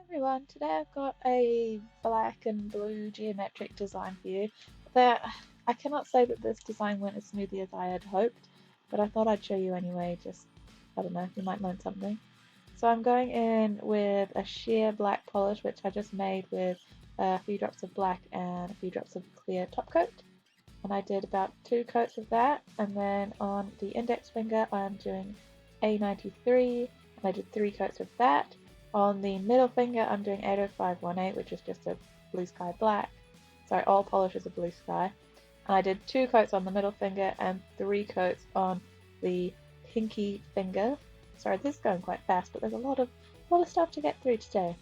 everyone, today I've got a black and blue geometric design for you. That I cannot say that this design went as smoothly as I had hoped, but I thought I'd show you anyway, just, I don't know, you might learn something. So I'm going in with a sheer black polish, which I just made with a few drops of black and a few drops of clear top coat. And I did about 2 coats of that, and then on the index finger I'm doing A93, and I did 3 coats of that. On the middle finger I'm doing 80518, which is just a blue sky black. Sorry, all polish is a blue sky. And I did 2 coats on the middle finger and 3 coats on the pinky finger. Sorry, this is going quite fast, but there's a lot of stuff to get through today.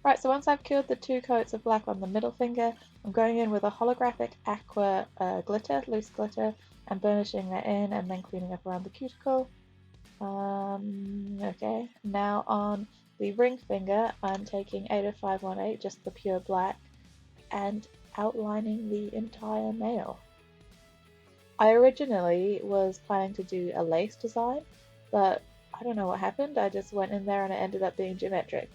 Right, so once I've cured the 2 coats of black on the middle finger, I'm going in with a holographic aqua glitter, loose glitter, and burnishing that in and then cleaning up around the cuticle. Okay, now on the ring finger, I'm taking 80518, just the pure black, and outlining the entire nail. I originally was planning to do a lace design, but I don't know what happened. I just went in there and it ended up being geometric.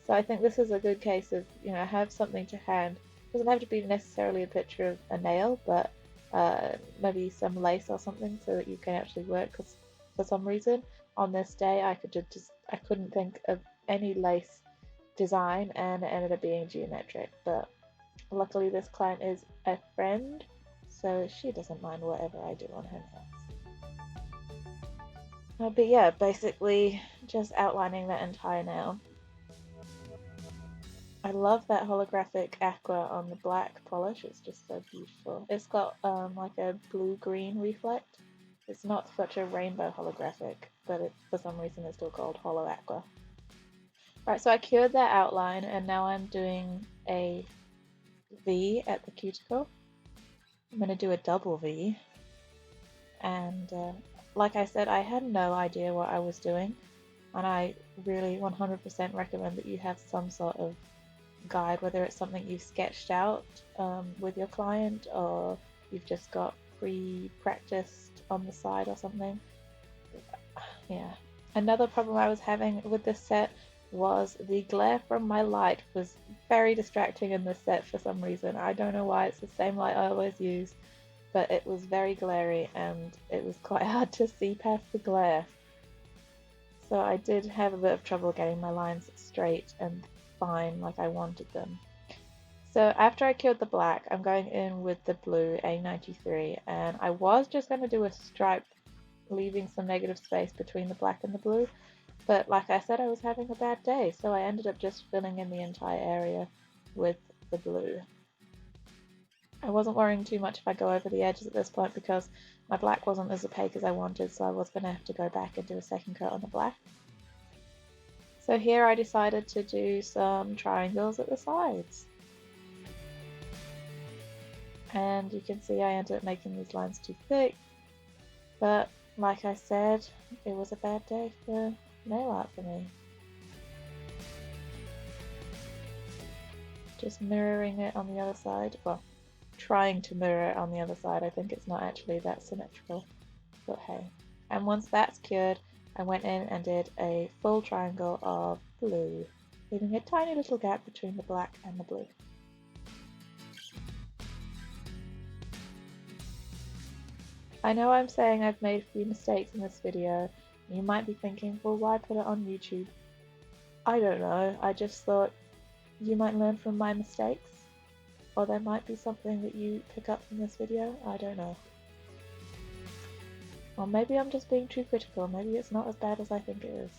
So I think this is a good case of, have something to hand. It doesn't have to be necessarily a picture of a nail, but maybe some lace or something so that you can actually work. Because for some reason on this day I couldn't think of any lace design and it ended up being geometric. But luckily this client is a friend, so she doesn't mind whatever I do on her nails. But yeah, basically just outlining that entire nail. I love that holographic aqua on the black polish. It's just so beautiful. It's got like a blue-green reflect. It's not such a rainbow holographic, but for some reason it's still called holo aqua. Right, so I cured that outline and now I'm doing a V at the cuticle. I'm going to do a double V. And like I said, I had no idea what I was doing. And I really 100% recommend that you have some sort of guide, whether it's something you've sketched out with your client or you've just got pre-practiced on the side or something. Yeah. Another problem I was having with this set was the glare from my light was very distracting in this set for some reason. I don't know why, it's the same light I always use, but it was very glary and it was quite hard to see past the glare. So I did have a bit of trouble getting my lines straight and fine like I wanted them. So after I cured the black, I'm going in with the blue A93, and I was just going to do a stripe leaving some negative space between the black and the blue, but like I said, I was having a bad day, so I ended up just filling in the entire area with the blue. I wasn't worrying too much if I go over the edges at this point because my black wasn't as opaque as I wanted, so I was going to have to go back and do a second coat on the black. So here I decided to do some triangles at the sides. And you can see I ended up making these lines too thick, but like I said, it was a bad day for nail art for me. Just mirroring it on the other side, well, trying to mirror it on the other side. I think it's not actually that symmetrical, but hey. And once that's cured, I went in and did a full triangle of blue, leaving a tiny little gap between the black and the blue. I know I'm saying I've made a few mistakes in this video, and you might be thinking, well, why put it on YouTube? I don't know, I just thought you might learn from my mistakes, or there might be something that you pick up from this video, I don't know. Or maybe I'm just being too critical, maybe it's not as bad as I think it is.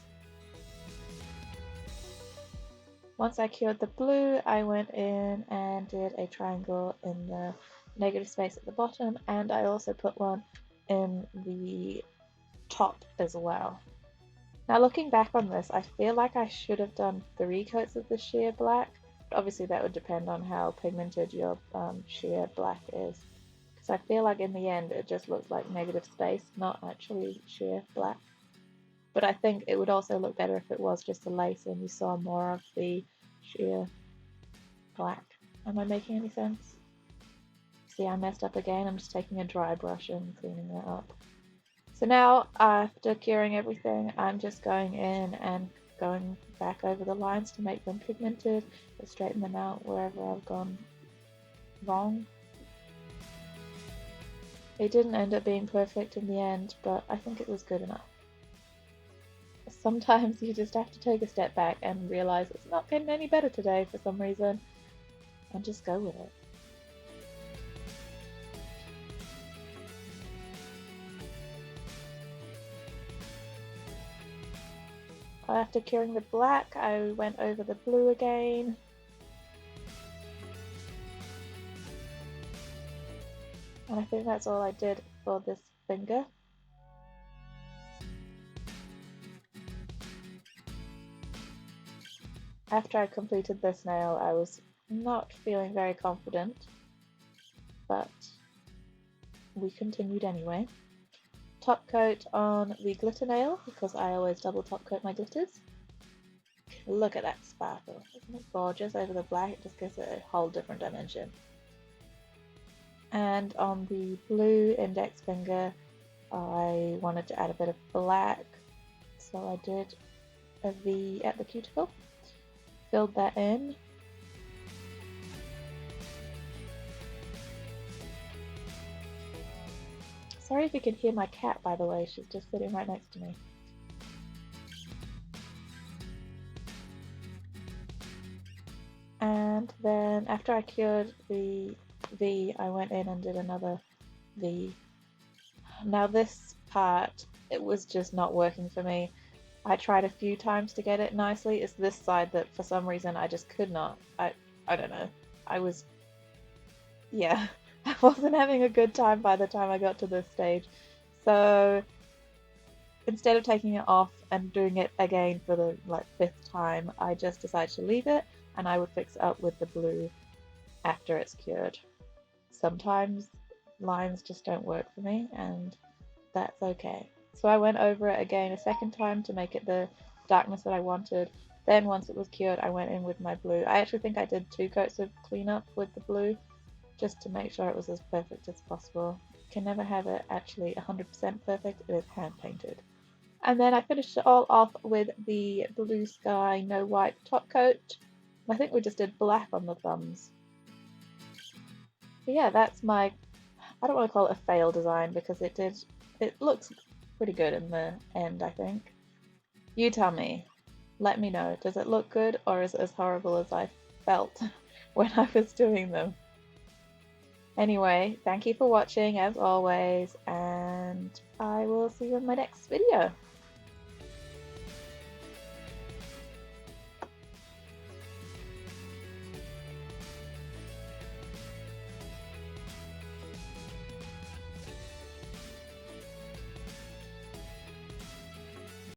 Once I cured the blue, I went in and did a triangle in the negative space at the bottom, and I also put one in the top as well. Now looking back on this, I feel like I should have done 3 coats of the sheer black. Obviously that would depend on how pigmented your sheer black is. Because I feel like in the end it just looks like negative space, not actually sheer black. But I think it would also look better if it was just a lace and you saw more of the sheer black. Am I making any sense? See, I messed up again. I'm just taking a dry brush and cleaning that up. So now, after curing everything, I'm just going in and going back over the lines to make them pigmented, to straighten them out wherever I've gone wrong. It didn't end up being perfect in the end, but I think it was good enough. Sometimes you just have to take a step back and realize it's not getting any better today for some reason, and just go with it. After curing the black, I went over the blue again. And I think that's all I did for this finger. After I completed this nail, I was not feeling very confident, but we continued anyway. Top coat on the glitter nail, because I always double top coat my glitters. Look at that sparkle. Isn't it gorgeous over the black? It just gives it a whole different dimension. And on the blue index finger, I wanted to add a bit of black, so I did a V at the cuticle, filled that in. Sorry if you can hear my cat, by the way, she's just sitting right next to me. And then after I cured the V, I went in and did another V. Now this part, it was just not working for me. I tried a few times to get it nicely. It's this side that for some reason I just could not. I don't know. Yeah, I wasn't having a good time by the time I got to this stage. So instead of taking it off and doing it again for the fifth time, I just decided to leave it, and I would fix it up with the blue after it's cured. Sometimes lines just don't work for me, and that's okay. So I went over it again a second time to make it the darkness that I wanted. Then once it was cured, I went in with my blue. I actually think I did 2 coats of cleanup with the blue, just to make sure it was as perfect as possible. You can never have it actually 100% perfect, it is hand painted. And then I finished it all off with the Bluesky No Wipe top coat. I think we just did black on the thumbs. But yeah, that's my, I don't want to call it a fail design because it looks pretty good in the end, I think. You tell me. Let me know. Does it look good, or is it as horrible as I felt when I was doing them? Anyway, thank you for watching as always, and I will see you in my next video.